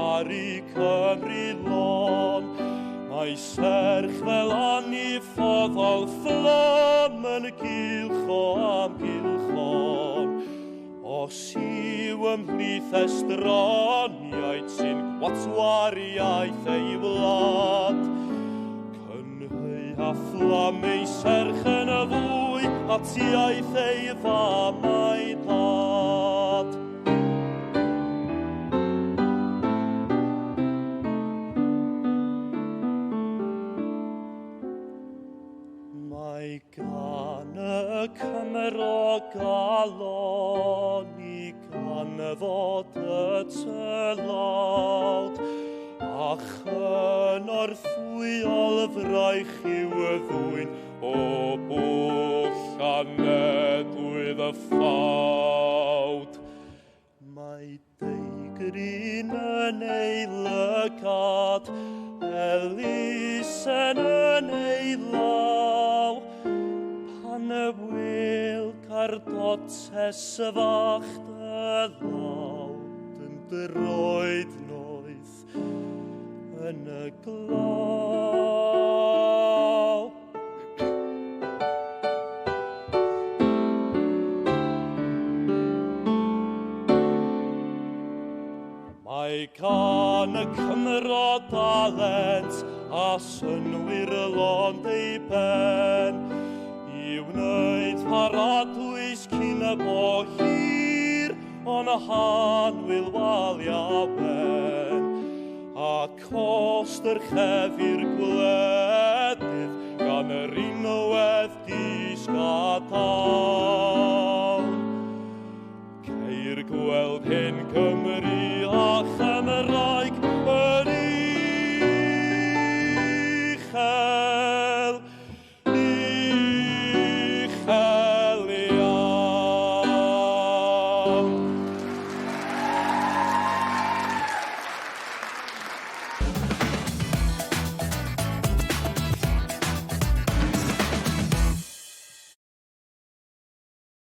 ar I Cymru lon. Mae serch fel aniffoddol fflam yn gylcho am gylchon. Os yw ymhlith estroniaid sy'n gwatwariaeth ei wlad, cynhau a fflam ei serch yn y fwy at iaith ei fam a'i dad. Mae gan y Cymro galon I ganfod y tylawd, a chynorthwyol fraich yw y ddwyn o bwll anedwydd y ffawd. Mae deigrin yn ei lygad, elusen yn ei law, pan y wyl cardotes y fach dy lawd yn droed noeth yn y glaw. Mae gan y Cymro dalent a synwyr lond ei ben, I wneud paradwys cyn y bo hir o'n hanwyl walia ben, a cost yr chefyr gwledydd gan yr unwedd disgadau.